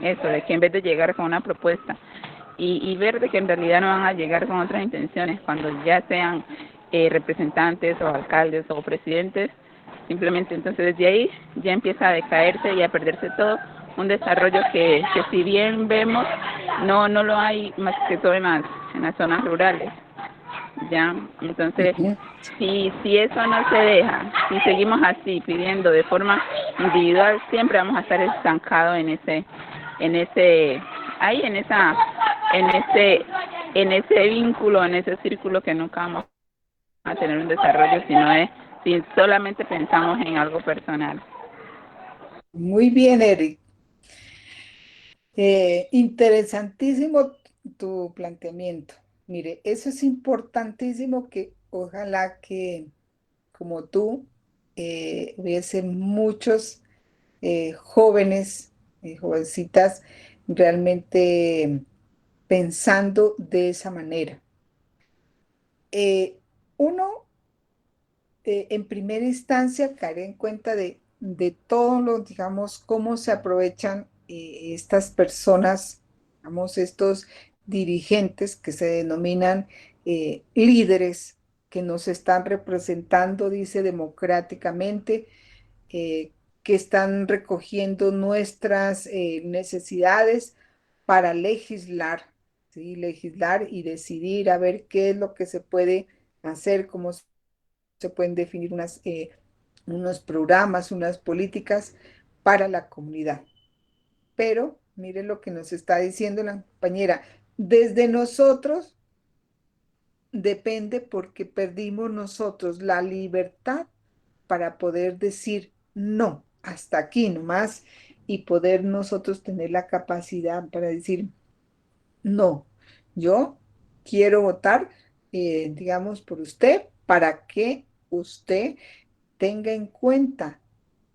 eso, de que en vez de llegar con una propuesta y ver de que en realidad no van a llegar con otras intenciones cuando ya sean representantes o alcaldes o presidentes, simplemente entonces desde ahí ya empieza a decaerse y a perderse todo un desarrollo que si bien vemos no lo hay más que todo en las zonas rurales, ya. Entonces si eso no se deja, si seguimos así pidiendo de forma individual, siempre vamos a estar estancados en ese vínculo, en ese círculo que nunca vamos a tener un desarrollo si solamente pensamos en algo personal. Muy bien, Eric. Interesantísimo tu planteamiento. Mire, eso es importantísimo, que ojalá que como tú hubiese muchos jóvenes y jovencitas realmente pensando de esa manera. Uno, en primera instancia, caer en cuenta de todo lo, digamos, cómo se aprovechan estas personas, digamos, estos dirigentes que se denominan líderes, que nos están representando, dice, democráticamente, eh, que están recogiendo nuestras necesidades para legislar, ¿sí? Legislar y decidir a ver qué es lo que se puede hacer, cómo se pueden definir unos programas, unas políticas para la comunidad. Pero mire lo que nos está diciendo la compañera, desde nosotros depende, porque perdimos nosotros la libertad para poder decir no, hasta aquí nomás, y poder nosotros tener la capacidad para decir no, yo quiero votar, digamos, por usted, para que usted tenga en cuenta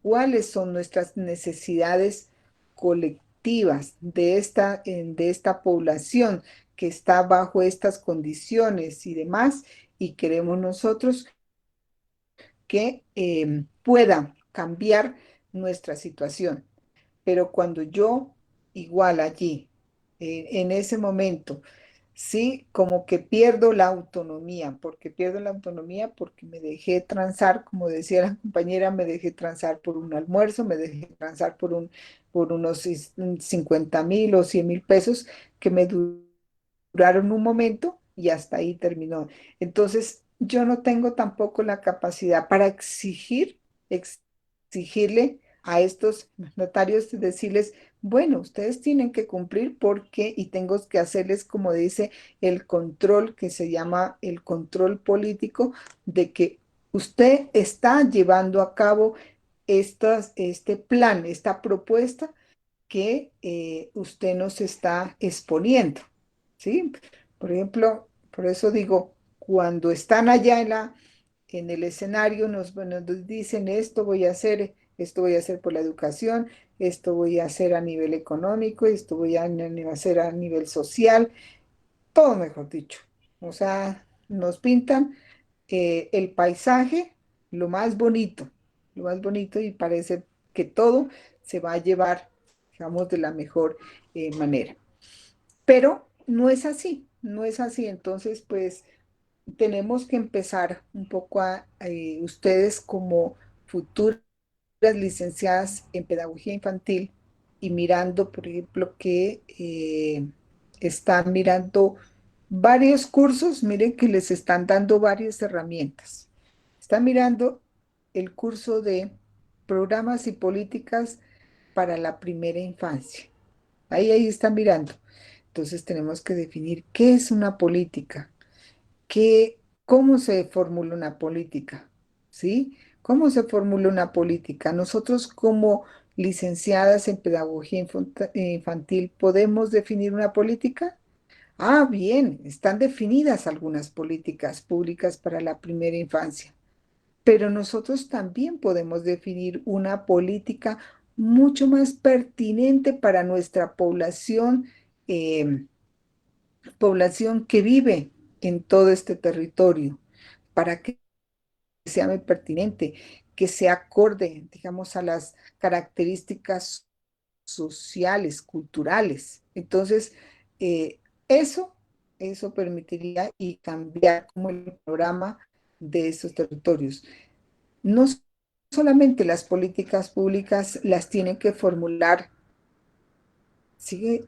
cuáles son nuestras necesidades colectivas de esta población que está bajo estas condiciones y demás, y queremos nosotros que pueda cambiar nuestra situación. Pero cuando yo, igual allí, en ese momento, sí, como que pierdo la autonomía, porque me dejé transar, como decía la compañera, me dejé transar por un almuerzo, me dejé transar por unos 50.000 o 100.000 pesos que me duraron un momento y hasta ahí terminó. Entonces, yo no tengo tampoco la capacidad para exigirle a estos notarios, decirles, bueno, ustedes tienen que cumplir porque, y tengo que hacerles, como dice, el control, que se llama el control político, de que usted está llevando a cabo este plan, esta propuesta que usted nos está exponiendo, ¿sí? Por ejemplo, por eso digo, cuando están allá en el escenario, nos dicen, esto voy a hacer por la educación, esto voy a hacer a nivel económico, esto voy a hacer a nivel social, todo mejor dicho. O sea, nos pintan el paisaje, lo más bonito, y parece que todo se va a llevar, digamos, de la mejor manera. Pero no es así, no es así. Entonces, pues tenemos que empezar un poco ustedes como futuras licenciadas en pedagogía infantil y mirando, por ejemplo, que están mirando varios cursos, miren que les están dando varias herramientas. Están mirando el curso de programas y políticas para la primera infancia. Ahí están mirando. Entonces tenemos que definir qué es una política, cómo se formula una política, ¿sí? ¿Cómo se formula una política? Nosotros como licenciadas en pedagogía infantil, ¿podemos definir una política? Ah, bien, están definidas algunas políticas públicas para la primera infancia, pero nosotros también podemos definir una política mucho más pertinente para nuestra eh, población que vive en todo este territorio, para que sea muy pertinente, que sea acorde, digamos, a las características sociales, culturales. Entonces, eh, eso, eso permitiría y cambiar como el programa de esos territorios. No solamente las políticas públicas las tienen que formular, ¿sí?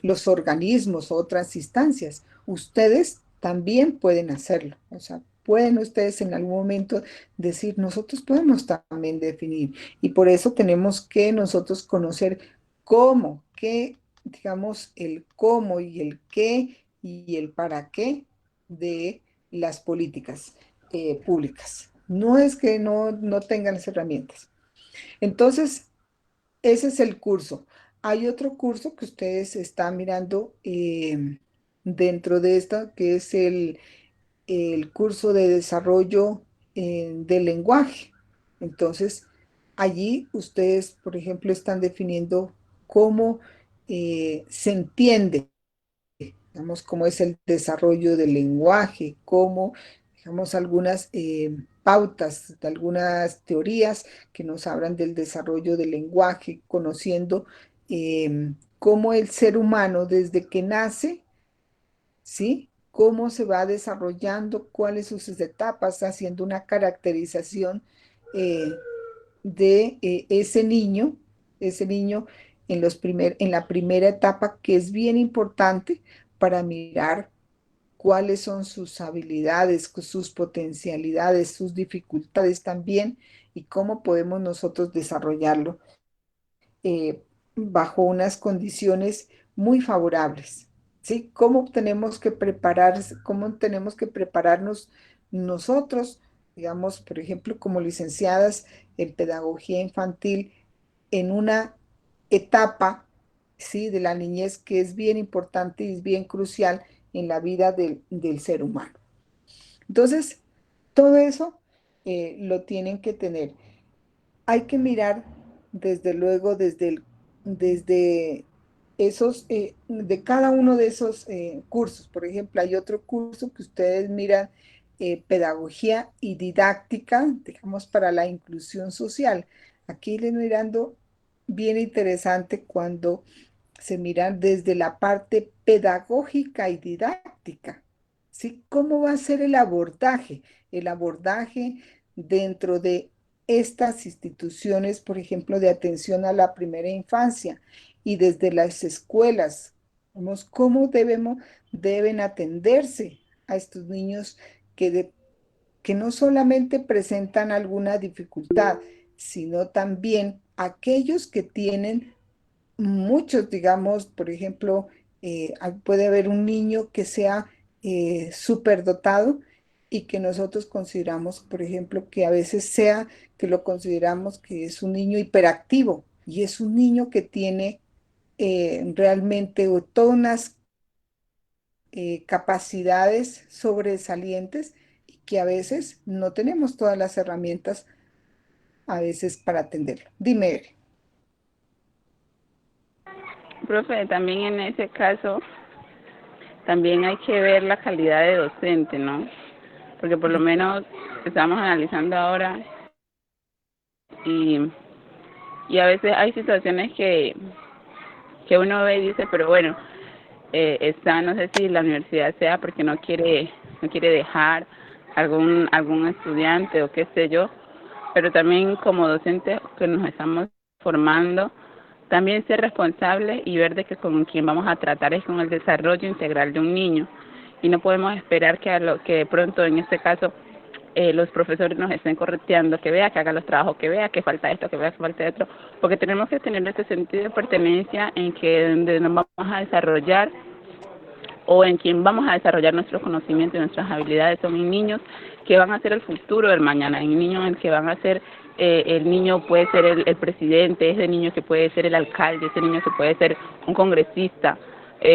Los organismos o otras instancias. Ustedes también pueden hacerlo. O sea, pueden ustedes en algún momento decir, nosotros podemos también definir. Y por eso tenemos que nosotros conocer cómo, qué, digamos, el cómo y el qué y el para qué de las políticas públicas. No es que no tengan las herramientas. Entonces, ese es el curso. Hay otro curso que ustedes están mirando dentro de esto, que es el curso de desarrollo del lenguaje. Entonces, allí ustedes, por ejemplo, están definiendo cómo se entiende, digamos, cómo es el desarrollo del lenguaje, cómo, digamos, algunas pautas, algunas teorías que nos hablan del desarrollo del lenguaje, conociendo cómo el ser humano desde que nace, ¿sí? Cómo se va desarrollando, cuáles son sus etapas, haciendo una caracterización eh, de ese niño en la primera etapa, que es bien importante para mirar cuáles son sus habilidades, sus potencialidades, sus dificultades también, y cómo podemos nosotros desarrollarlo bajo unas condiciones muy favorables. ¿Sí? Cómo tenemos que prepararnos nosotros, digamos, por ejemplo, como licenciadas en pedagogía infantil, en una etapa, ¿sí? De la niñez que es bien importante y es bien crucial en la vida del ser humano. Entonces, todo eso lo tienen que tener. Hay que mirar, desde luego, desde esos, de cada uno de esos cursos. Por ejemplo, hay otro curso que ustedes miran, pedagogía y didáctica, digamos, para la inclusión social. Aquí les mirando bien interesante cuando se miran desde la parte pedagógica y didáctica, ¿sí? ¿Cómo va a ser el abordaje? El abordaje dentro de estas instituciones, por ejemplo, de atención a la primera infancia y desde las escuelas, cómo deben atenderse a estos niños que no solamente presentan alguna dificultad, sino también aquellos que tienen muchos, digamos, por ejemplo, puede haber un niño que sea superdotado y que nosotros consideramos, por ejemplo, que a veces sea que lo consideramos que es un niño hiperactivo y es un niño que tiene realmente todas unas capacidades sobresalientes y que a veces no tenemos todas las herramientas a veces para atenderlo. Dime, Ere. Profe, también en ese caso, también hay que ver la calidad de docente, ¿no? Porque por lo menos estamos analizando ahora y, y a veces hay situaciones que uno ve y dice, pero bueno, está, no sé si la universidad sea porque no quiere dejar algún estudiante o qué sé yo, pero también como docentes que nos estamos formando, también ser responsables y ver de que con quien vamos a tratar es con el desarrollo integral de un niño, y no podemos esperar que de pronto en este caso los profesores nos estén correteando, que vea, que haga los trabajos, que vea que falta esto, que vea que falta esto, porque tenemos que tener ese sentido de pertenencia en que donde nos vamos a desarrollar o en quien vamos a desarrollar nuestros conocimientos y nuestras habilidades son en niños que van a ser el futuro del mañana, en niños en que van a ser, el niño puede ser el presidente, ese niño que puede ser el alcalde, ese niño que puede ser un congresista,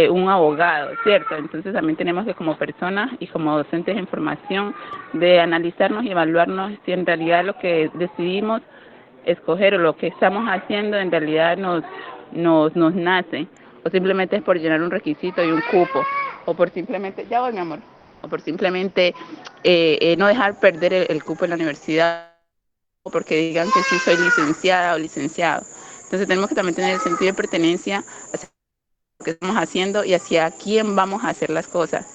un abogado, ¿cierto? Entonces también tenemos que como personas y como docentes en formación de analizarnos y evaluarnos si en realidad lo que decidimos escoger o lo que estamos haciendo en realidad nos nace, o simplemente es por llenar un requisito y un cupo, o por simplemente, ya voy mi amor, o por simplemente no dejar perder el cupo en la universidad, o porque digan que sí soy licenciada o licenciado. Entonces tenemos que también tener el sentido de pertenencia hacia lo que estamos haciendo y hacia quién vamos a hacer las cosas.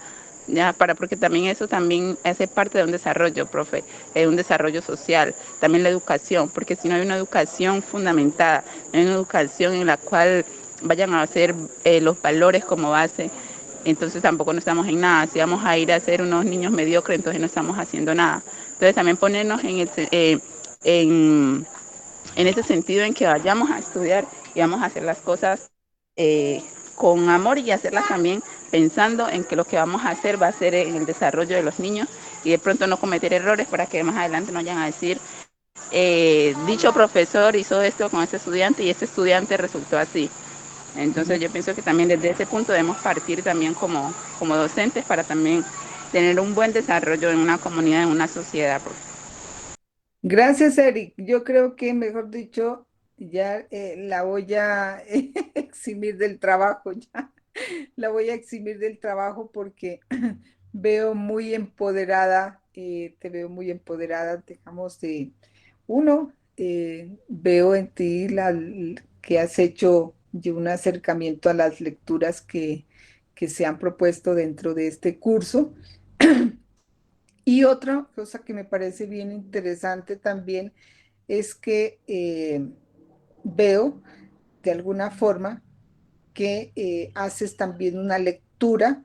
Ya, porque también eso también hace parte de un desarrollo, profe, un desarrollo social, también la educación, porque si no hay una educación fundamentada, no hay una educación en la cual vayan a hacer los valores como base, entonces tampoco no estamos en nada. Si vamos a ir a ser unos niños mediocres, entonces no estamos haciendo nada. Entonces también ponernos en ese sentido en que vayamos a estudiar y vamos a hacer las cosas con amor y hacerlas también pensando en que lo que vamos a hacer va a ser en el desarrollo de los niños y de pronto no cometer errores para que más adelante no vayan a decir dicho profesor hizo esto con este estudiante y este estudiante resultó así. Entonces yo pienso que también desde ese punto debemos partir también como docentes para también tener un buen desarrollo en una comunidad, en una sociedad. Gracias, Eric. Yo creo que, mejor dicho, ya la voy a eximir del trabajo, ya. La voy a eximir del trabajo porque veo muy empoderada, te veo muy empoderada, dejamos de, uno, veo en ti que has hecho ya un acercamiento a las lecturas que se han propuesto dentro de este curso. Y otra cosa que me parece bien interesante también es que veo de alguna forma que haces también una lectura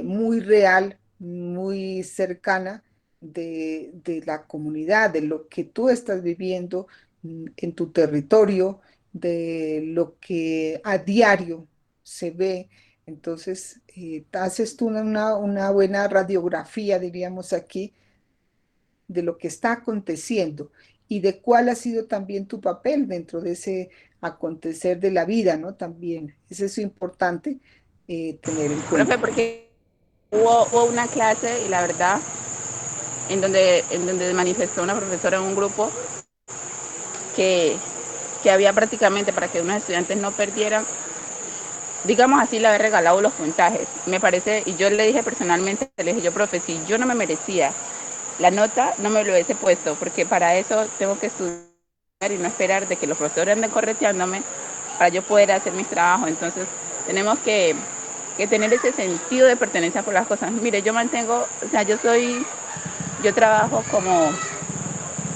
muy real, muy cercana de la comunidad, de lo que tú estás viviendo en tu territorio, de lo que a diario se ve. Entonces, haces tú una buena radiografía, diríamos aquí, de lo que está aconteciendo y de cuál ha sido también tu papel dentro de ese acontecer de la vida, ¿no? También es eso importante tener en Profe, cuenta. porque hubo una clase y la verdad en donde manifestó una profesora en un grupo que, que había prácticamente para que unos estudiantes no perdieran, digamos así, le había regalado los puntajes. Me parece, y yo le dije personalmente, le dije yo, profe, si yo no me merecía la nota, no me lo hubiese puesto, porque para eso tengo que estudiar y no esperar de que los profesores anden correteándome para yo poder hacer mis trabajos. Entonces, tenemos que tener ese sentido de pertenencia por las cosas. Mire, yo mantengo, o sea, yo trabajo como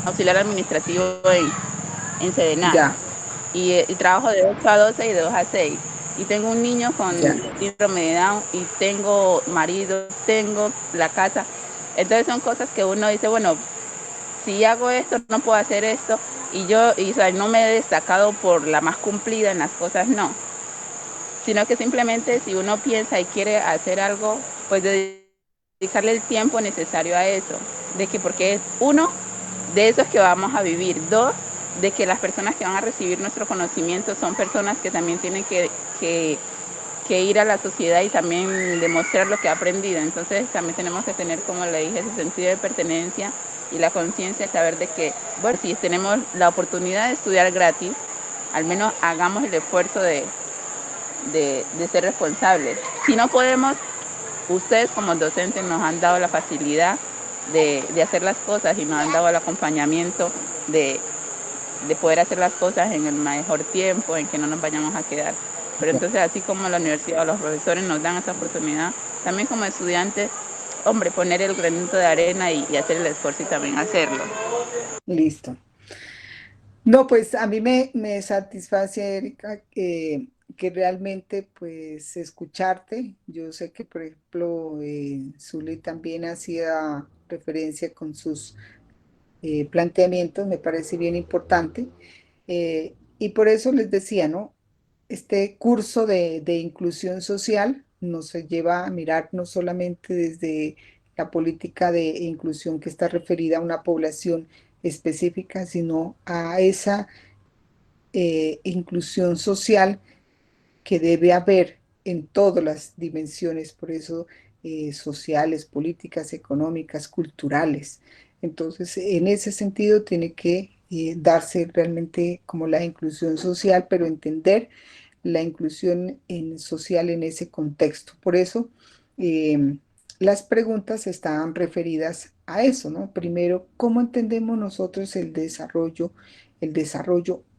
auxiliar administrativo en Sedenat Ya, y trabajo de 8 a 12 y de 2 a 6. Y tengo un niño con ya. síndrome de Down y tengo marido, tengo la casa. Entonces son cosas que uno dice, bueno, si hago esto, no puedo hacer esto. O sea, no me he destacado por la más cumplida en las cosas, no. Sino que simplemente si uno piensa y quiere hacer algo, pues dedicarle el tiempo necesario a eso. De que porque es uno, de eso es que vamos a vivir. Dos, de que las personas que van a recibir nuestro conocimiento son personas que también tienen que ir a la sociedad y también demostrar lo que ha aprendido. Entonces también tenemos que tener, como le dije, ese sentido de pertenencia y la conciencia de saber de que, bueno, si tenemos la oportunidad de estudiar gratis, al menos hagamos el esfuerzo de ser responsables. Si no podemos, ustedes como docentes nos han dado la facilidad de hacer las cosas y nos han dado el acompañamiento de poder hacer las cosas en el mejor tiempo, en que no nos vayamos a quedar. Pero entonces, así como la universidad o los profesores nos dan esa oportunidad, también como estudiantes, hombre, poner el granito de arena y hacer el esfuerzo y también hacerlo. Listo. No, pues a mí me satisface, Erika, que realmente pues escucharte. Yo sé que, por ejemplo, Zuli también hacía referencia con sus planteamientos, me parece bien importante. Y por eso les decía, ¿no? Este curso de inclusión social nos lleva a mirar no solamente desde la política de inclusión que está referida a una población específica, sino a esa inclusión social que debe haber en todas las dimensiones, por eso sociales, políticas, económicas, culturales. Entonces, en ese sentido, tiene que darse realmente como la inclusión social, pero entender la inclusión social en ese contexto. Por eso, las preguntas estaban referidas a eso, ¿no? Primero, ¿cómo entendemos nosotros el desarrollo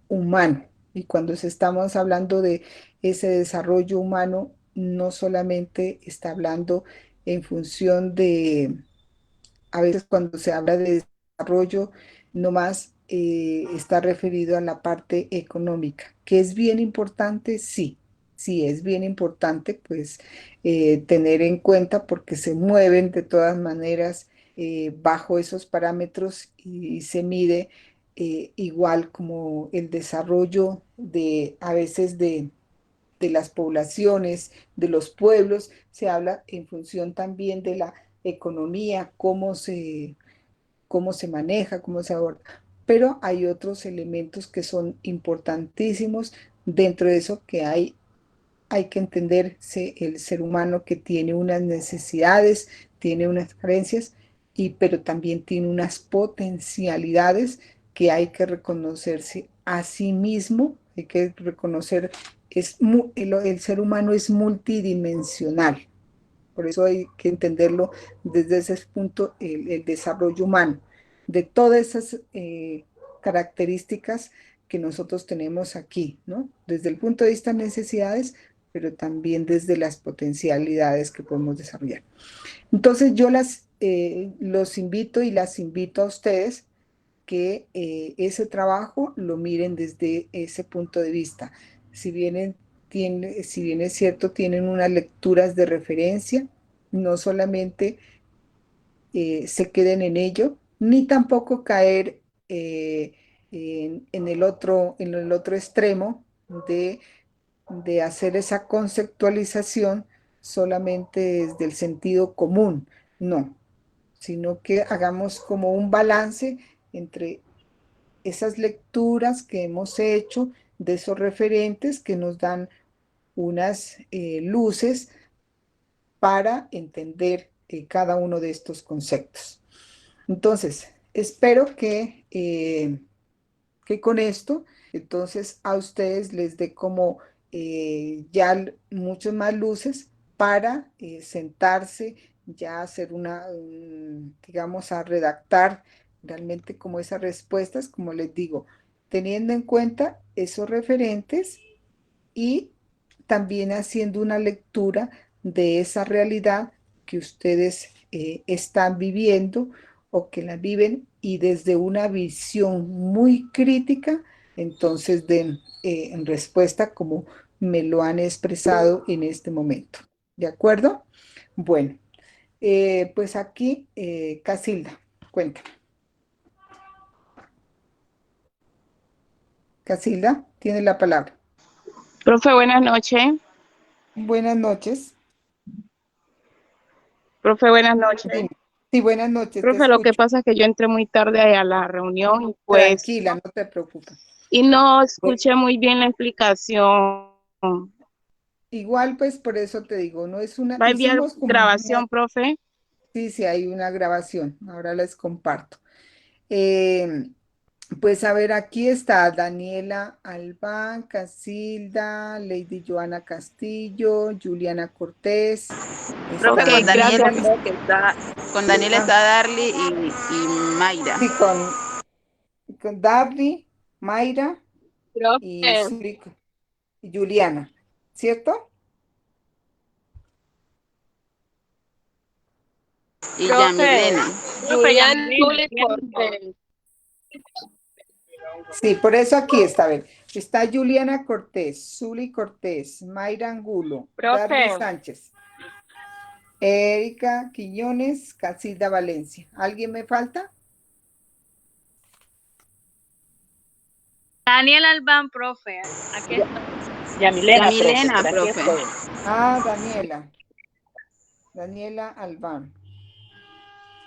humano? Y cuando estamos hablando de ese desarrollo humano, no solamente está hablando en función de, a veces cuando se habla de desarrollo, nomás está referido a la parte económica, que es bien importante, sí, sí es bien importante, pues tener en cuenta porque se mueven de todas maneras bajo esos parámetros y se mide igual como el desarrollo de a veces de las poblaciones, de los pueblos, se habla en función también de la economía, cómo se maneja, cómo se aborda. Pero hay otros elementos que son importantísimos dentro de eso que hay que entenderse el ser humano que tiene unas necesidades, tiene unas carencias, pero también tiene unas potencialidades que hay que reconocerse a sí mismo, hay que reconocer, el ser humano es multidimensional, por eso hay que entenderlo desde ese punto, el desarrollo humano, de todas esas características que nosotros tenemos aquí, ¿no? Desde el punto de vista de necesidades, pero también desde las potencialidades que podemos desarrollar. Entonces yo los invito y las invito a ustedes que ese trabajo lo miren desde ese punto de vista. Si bien es cierto, tienen unas lecturas de referencia, no solamente se queden en ello, ni tampoco caer en el otro extremo de, de hacer esa conceptualización solamente desde el sentido común, no, sino que hagamos como un balance entre esas lecturas que hemos hecho de esos referentes que nos dan unas luces para entender cada uno de estos conceptos. Entonces, espero que con esto, entonces a ustedes les dé como ya muchas más luces para sentarse, ya hacer digamos, a redactar realmente como esas respuestas, como les digo, teniendo en cuenta esos referentes y también haciendo una lectura de esa realidad que ustedes están viviendo o que la viven y desde una visión muy crítica, entonces den en respuesta como me lo han expresado en este momento. ¿De acuerdo? Bueno, pues aquí, Casilda, cuenta. Casilda, tiene la palabra. Profe, buenas noches. Buenas noches. Profe, buenas noches. Dime. Sí, buenas noches, te Profe, lo que escucho. pasa es que yo entré muy tarde a la reunión y pues, Tranquila, no te preocupes. y no Bueno, escuché muy bien la explicación. igual, pues por eso te digo, no es ¿Va a enviar hicimos como grabación, profe? sí, sí, hay una grabación, ahora les comparto. Eh, pues a ver, aquí está Daniela Albán, Casilda, Lady Joana Castillo, Juliana Cortés, Profe, está Profe, gracias, creo que Con Daniela ah, está Darly y Mayra. sí, con Darby, Mayra y profe, Zurich y Juliana. ¿cierto? Y Profe, Yamilena. Julián Zuli Cortés. Sí, por eso aquí está, a ver, está Juliana Cortés, Zuli Cortés, Mayra Angulo, Profe. Darby Sánchez, Erika Quiñones, Casilda Valencia. ¿Alguien me falta? Daniel Albán, profe. Aquí está. Yamilena, profe. Ah, Daniela Albán.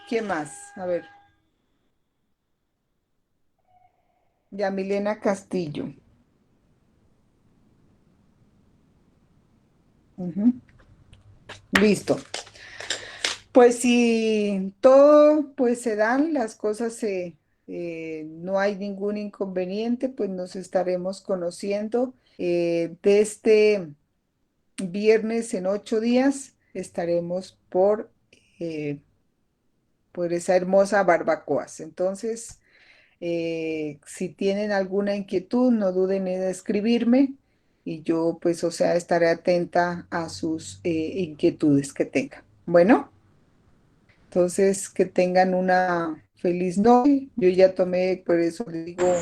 ¿Quién más? A ver. Yamilena Castillo. Ujú. Listo. Pues si todo pues se dan, las cosas no hay ningún inconveniente, pues nos estaremos conociendo de este viernes en 8 días. Estaremos por esa hermosa barbacoas. Entonces, si tienen alguna inquietud, no duden en escribirme y yo pues, o sea, estaré atenta a sus inquietudes que tengan. Bueno. Entonces, que tengan una feliz noche. Yo ya tomé, por eso les digo,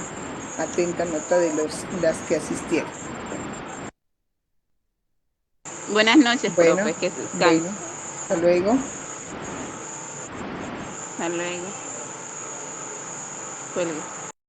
atenta nota de las que asistieron. Buenas noches, Bueno, profe, que descansen. bueno, hasta luego. Hasta luego. Cuelgue.